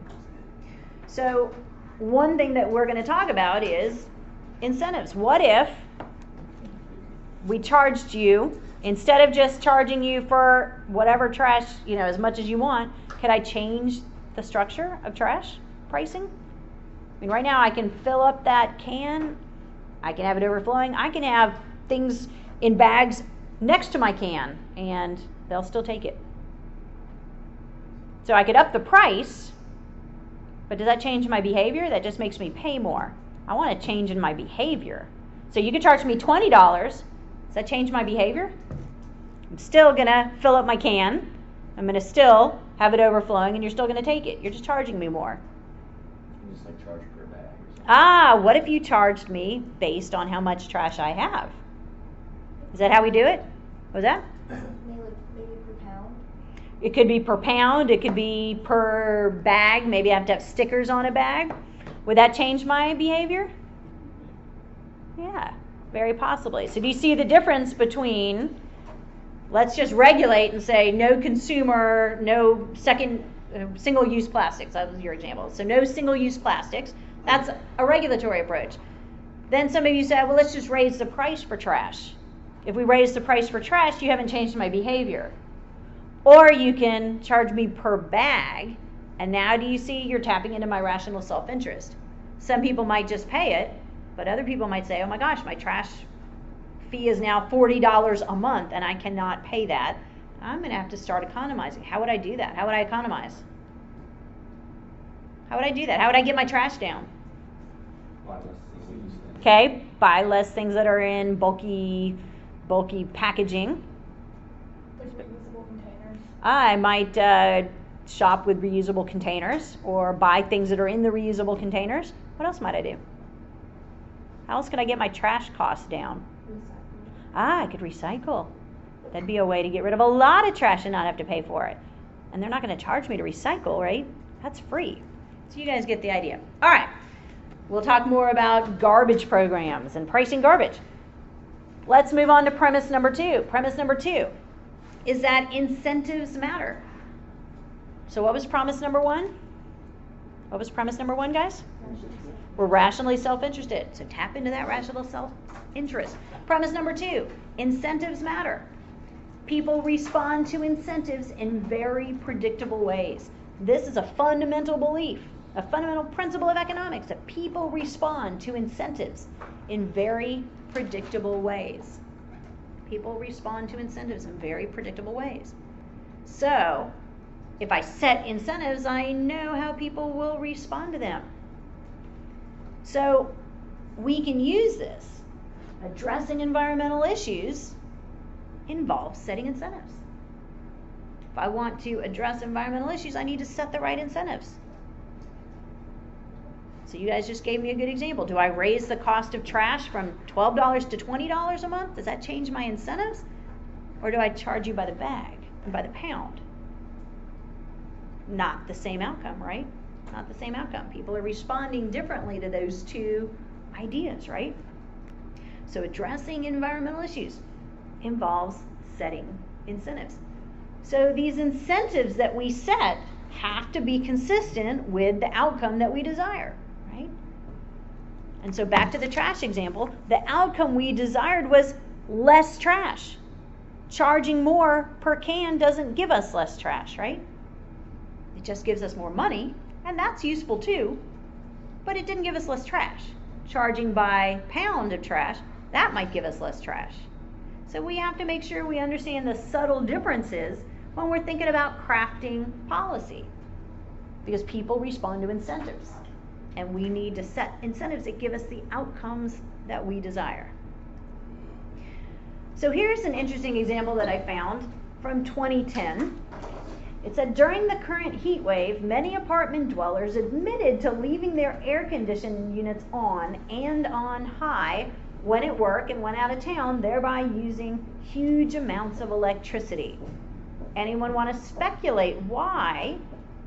So one thing that we're going to talk about is incentives. What if we charged you, instead of just charging you for whatever trash, as much as you want, could I change the structure of trash pricing? I mean, right now I can fill up that can, I can have it overflowing, I can have things in bags next to my can, and they'll still take it. So I could up the price, but does that change my behavior? That just makes me pay more. I want a change in my behavior. So you could charge me $20. Does that change my behavior? I'm still going to fill up my can. I'm going to still have it overflowing, and you're still going to take it. You're just charging me more. You just like charge per bag or something. What if you charged me based on how much trash I have? Is that how we do it? What was that? Maybe per pound. It could be per pound. It could be per bag. Maybe I have to have stickers on a bag. Would that change my behavior? Yeah, very possibly. So do you see the difference between, let's just regulate and say no consumer, no single-use plastics. That was your example. So no single-use plastics. That's a regulatory approach. Then some of you said, well, let's just raise the price for trash. If we raise the price for trash, you haven't changed my behavior. Or you can charge me per bag, and now do you see you're tapping into my rational self-interest? Some people might just pay it, but other people might say, oh my gosh, my trash fee is now $40 a month, and I cannot pay that. I'm going to have to start economizing. How would I do that? How would I economize? How would I do that? How would I get my trash down? Okay, buy less things that are in bulky packaging. Like reusable containers. I might shop with reusable containers, or buy things that are in the reusable containers. What else might I do? How else can I get my trash costs down? I could recycle. That'd be a way to get rid of a lot of trash and not have to pay for it. And they're not going to charge me to recycle, right? That's free. So you guys get the idea. All right. We'll talk more about garbage programs and pricing garbage. Let's move on to premise number 2. Premise number 2 is that incentives matter. So what was promise number 1? What What was premise number 1, guys? We're rationally self-interested. So tap into that rational self-interest. Premise number 2, incentives matter. People respond to incentives in very predictable ways. This is a fundamental belief, a fundamental principle of economics, that people respond to incentives in very predictable ways. People respond to incentives in very predictable ways. So, if I set incentives, I know how people will respond to them. So, we can use this. Addressing environmental issues involves setting incentives. If I want to address environmental issues, I need to set the right incentives. So you guys just gave me a good example. Do I raise the cost of trash from $12 to $20 a month? Does that change my incentives? Or do I charge you by the bag, by the pound? Not the same outcome, right? Not the same outcome. People are responding differently to those two ideas, right? So addressing environmental issues involves setting incentives. So these incentives that we set have to be consistent with the outcome that we desire, right? And so back to the trash example, the outcome we desired was less trash. Charging more per can doesn't give us less trash, right? It just gives us more money, and that's useful too, but it didn't give us less trash. Charging by pound of trash, that might give us less trash. So we have to make sure we understand the subtle differences when we're thinking about crafting policy, because people respond to incentives, and we need to set incentives that give us the outcomes that we desire. So here's an interesting example that I found from 2010. It said, during the current heat wave, many apartment dwellers admitted to leaving their air conditioning units on and on high when at work and when out of town, thereby using huge amounts of electricity. Anyone want to speculate why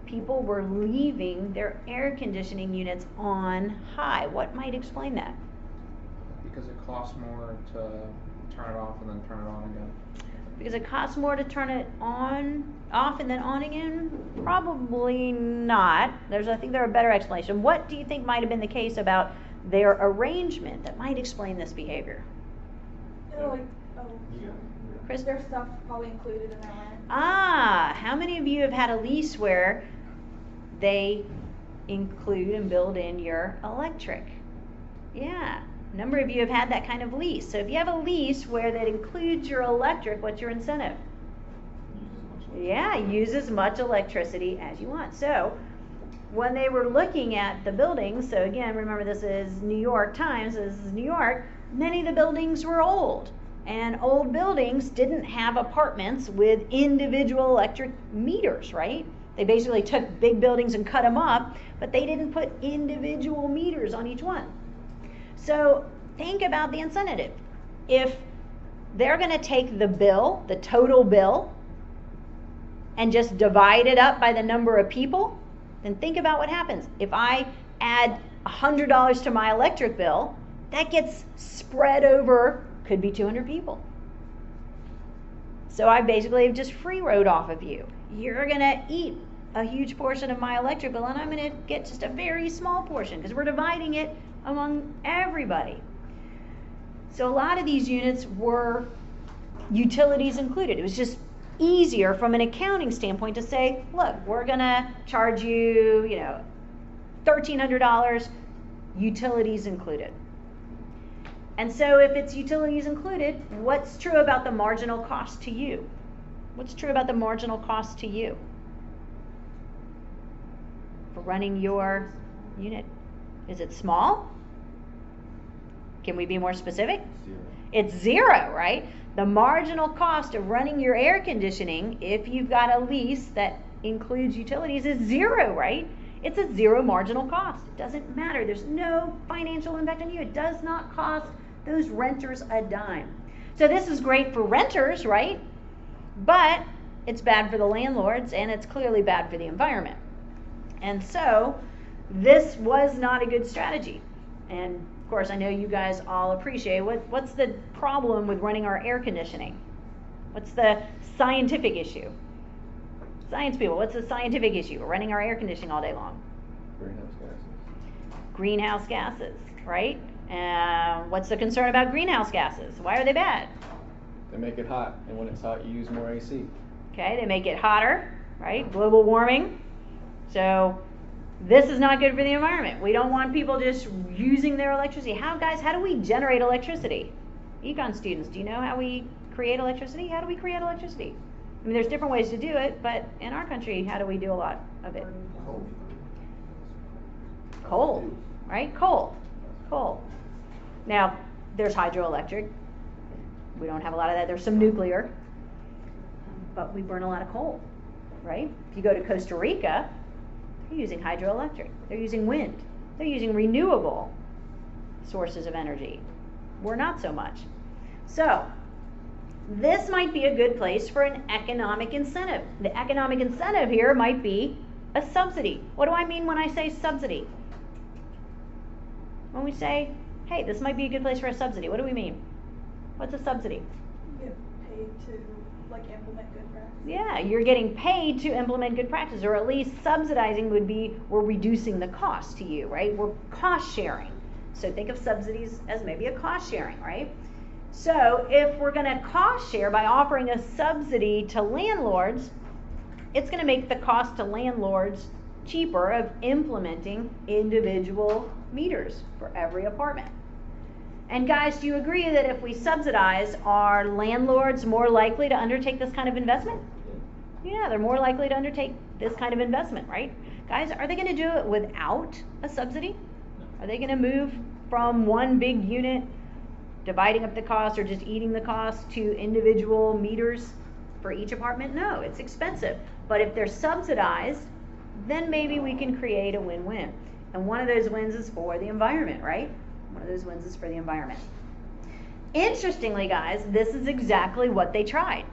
people were leaving their air conditioning units on high? What might explain that? Because it costs more to turn it off and then turn it on again. Because it costs more to turn it off and then on again? Probably not. I think there's a better explanation. What do you think might have been the case about their arrangement that might explain this behavior? Chris? Their stuff probably included in their rent. How many of you have had a lease where they include and build in your electric? Yeah. A number of you have had that kind of lease. So if you have a lease where that includes your electric, what's your incentive? Yeah, use as much electricity as you want. So when they were looking at the buildings, so again, remember this is New York Times, this is New York, many of the buildings were old. And old buildings didn't have apartments with individual electric meters, right? They basically took big buildings and cut them up, but they didn't put individual meters on each one. So think about the incentive. If they're going to take the bill, the total bill, and just divide it up by the number of people, then think about what happens. If I add $100 to my electric bill, that gets spread over, could be 200 people. So I basically have just free rode off of you. You're going to eat a huge portion of my electric bill, and I'm going to get just a very small portion because we're dividing it among everybody. So a lot of these units were utilities included. It was just easier from an accounting standpoint to say, look, we're going to charge you, $1,300, utilities included. And so if it's utilities included, what's true about the marginal cost to you? What's true about the marginal cost to you for running your unit? Is it small? Can we be more specific? It's zero, right? The marginal cost of running your air conditioning, if you've got a lease that includes utilities, is zero, right? It's a zero marginal cost. It doesn't matter. There's no financial impact on you. It does not cost those renters a dime. So this is great for renters, right? But it's bad for the landlords, and it's clearly bad for the environment. And so this was not a good strategy. And of course, I know you guys all appreciate what's the problem with running our air conditioning? What's the scientific issue? Science people, what's the scientific issue? We're running our air conditioning all day long. Very heavy. greenhouse gases, right? What's the concern about greenhouse gases? Why are they bad? They make it hot, and when it's hot, you use more AC. Okay, they make it hotter, right? Global warming. So this is not good for the environment. We don't want people just using their electricity. How do we generate electricity? Econ students, do you know how we create electricity? How do we create electricity? I mean, there's different ways to do it, but in our country, how do we do a lot of it? Coal, right? Coal. Now, there's hydroelectric. We don't have a lot of that. There's some nuclear, but we burn a lot of coal, right? If you go to Costa Rica, they're using hydroelectric. They're using wind. They're using renewable sources of energy. We're not so much. So, this might be a good place for an economic incentive. The economic incentive here might be a subsidy. What do I mean when I say subsidy? When we say, hey, this might be a good place for a subsidy, what do we mean? What's a subsidy? You get paid to like implement good practice. Yeah, you're getting paid to implement good practice, or at least subsidizing would be we're reducing the cost to you, right? We're cost sharing. So think of subsidies as maybe a cost sharing, right? So if we're going to cost share by offering a subsidy to landlords, it's going to make the cost to landlords cheaper of implementing individual meters for every apartment. And guys, do you agree that if we subsidize, are landlords more likely to undertake this kind of investment? Yeah, they're more likely to undertake this kind of investment, right? Guys, are they going to do it without a subsidy? Are they going to move from one big unit, dividing up the cost or just eating the cost, to individual meters for each apartment? No, it's expensive. But if they're subsidized, then maybe we can create a win-win. And one of those wins is for the environment, right? One of those wins is for the environment. Interestingly, guys, this is exactly what they tried.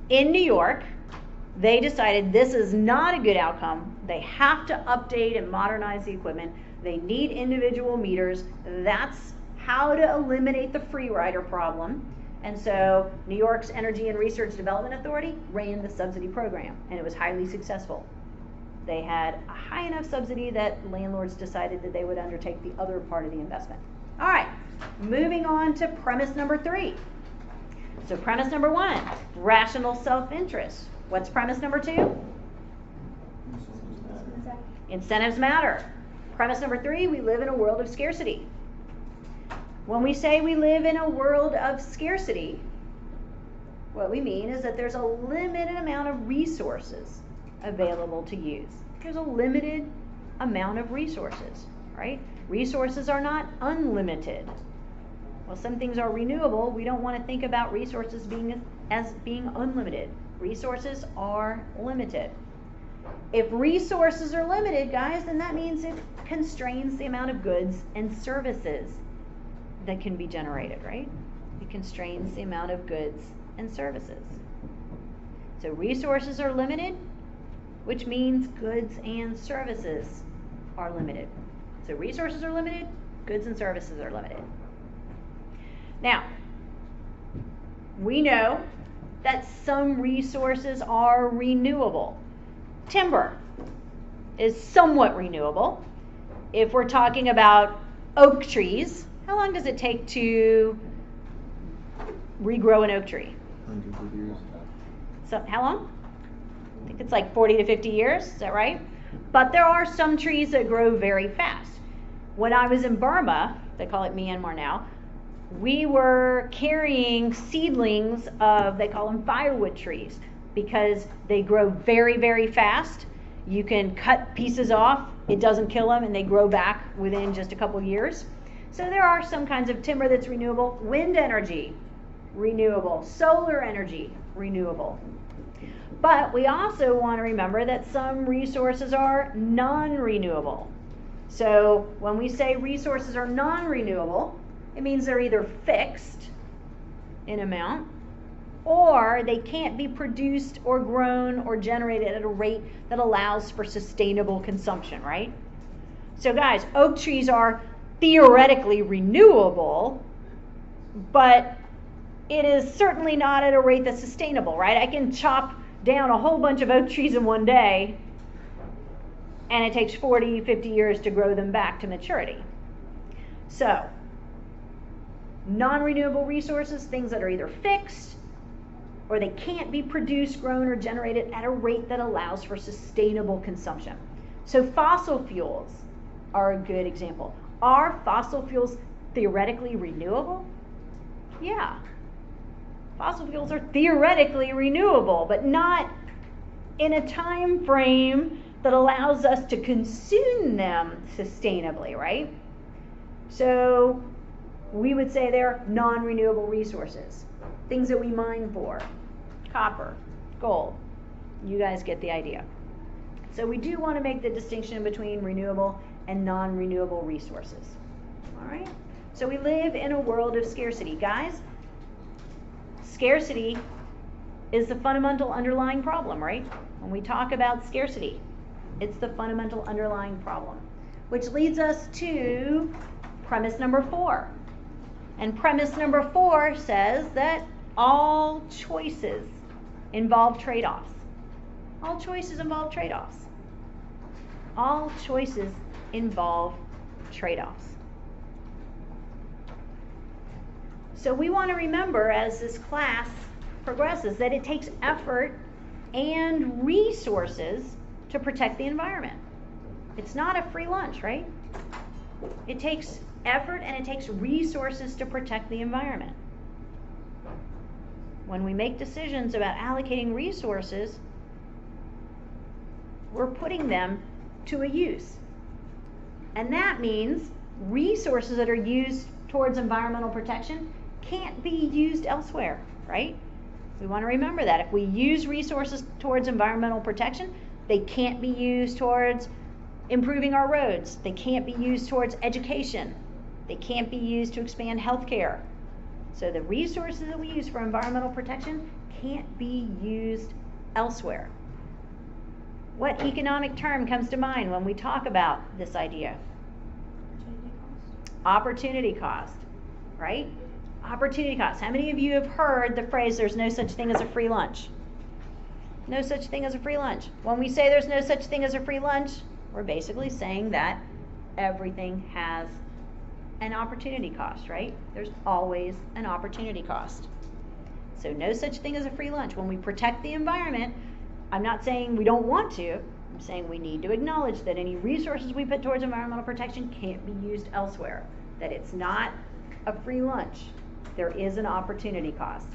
In New York, they decided this is not a good outcome. They have to update and modernize the equipment. They need individual meters. That's how to eliminate the free rider problem. And so New York's Energy and Research Development Authority ran the subsidy program, and it was highly successful. They had a high enough subsidy that landlords decided that they would undertake the other part of the investment. All right, moving on to premise number 3. So premise number 1, rational self-interest. What's premise number 2? Incentives matter. Premise number 3, we live in a world of scarcity. When we say we live in a world of scarcity, what we mean is that there's a limited amount of resources available to use. There's a limited amount of resources, right? Resources are not unlimited. Well, some things are renewable. We don't want to think about resources being unlimited. Resources are limited. If resources are limited, guys, then that means it constrains the amount of goods and services that can be generated, right? It constrains the amount of goods and services. So resources are limited, which means goods and services are limited. So resources are limited, goods and services are limited. Now, we know that some resources are renewable. Timber is somewhat renewable. If we're talking about oak trees, how long does it take to regrow an oak tree? Hundreds of years. So, how long? I think it's like 40 to 50 years, is that right? But there are some trees that grow very fast. When I was in Burma, they call it Myanmar now, we were carrying seedlings of, they call them firewood trees, because they grow very, very fast. You can cut pieces off, it doesn't kill them, and they grow back within just a couple years. So there are some kinds of timber that's renewable. Wind energy, renewable. Solar energy, renewable. But we also want to remember that some resources are non-renewable. So when we say resources are non-renewable, it means they're either fixed in amount, or they can't be produced or grown or generated at a rate that allows for sustainable consumption, right? So guys, oak trees are theoretically renewable, but it is certainly not at a rate that's sustainable, right? I can chop down a whole bunch of oak trees in one day, and it takes 40, 50 years to grow them back to maturity. So, non-renewable resources, things that are either fixed or they can't be produced, grown, or generated at a rate that allows for sustainable consumption. So fossil fuels are a good example. Are fossil fuels theoretically renewable? Yeah. Fossil fuels are theoretically renewable, but not in a time frame that allows us to consume them sustainably, right? So we would say they're non-renewable resources, things that we mine for. Copper, gold. You guys get the idea. So we do want to make the distinction between renewable and non-renewable resources. All right? So we live in a world of scarcity. Guys, scarcity is the fundamental underlying problem, right? When we talk about scarcity, it's the fundamental underlying problem. Which leads us to premise number 4. And premise number 4 says that all choices involve trade-offs. All choices involve trade-offs. All choices involve trade-offs. So we want to remember as this class progresses that it takes effort and resources to protect the environment. It's not a free lunch, right? It takes effort and it takes resources to protect the environment. When we make decisions about allocating resources, we're putting them to a use. And that means resources that are used towards environmental protection can't be used elsewhere, right? We want to remember that. If we use resources towards environmental protection, they can't be used towards improving our roads. They can't be used towards education. They can't be used to expand healthcare. So the resources that we use for environmental protection can't be used elsewhere. What economic term comes to mind when we talk about this idea? Opportunity cost, right? Opportunity cost. How many of you have heard the phrase, there's no such thing as a free lunch? No such thing as a free lunch. When we say there's no such thing as a free lunch, we're basically saying that everything has an opportunity cost, right? There's always an opportunity cost. So no such thing as a free lunch. When we protect the environment, I'm not saying we don't want to, I'm saying we need to acknowledge that any resources we put towards environmental protection can't be used elsewhere. That it's not a free lunch. There is an opportunity cost.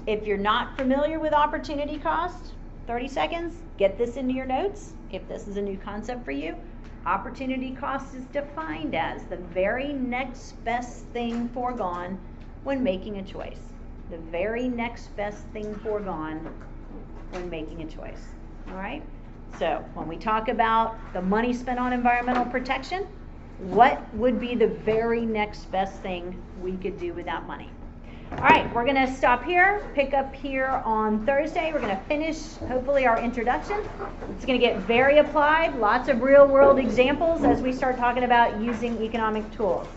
If you're not familiar with opportunity cost, 30 seconds, get this into your notes. If this is a new concept for you, opportunity cost is defined as the very next best thing foregone when making a choice. The very next best thing foregone when making a choice. All right? So when we talk about the money spent on environmental protection, what would be the very next best thing we could do with that money? All right, we're going to stop here, pick up here on Thursday. We're going to finish, hopefully, our introduction. It's going to get very applied, lots of real-world examples as we start talking about using economic tools.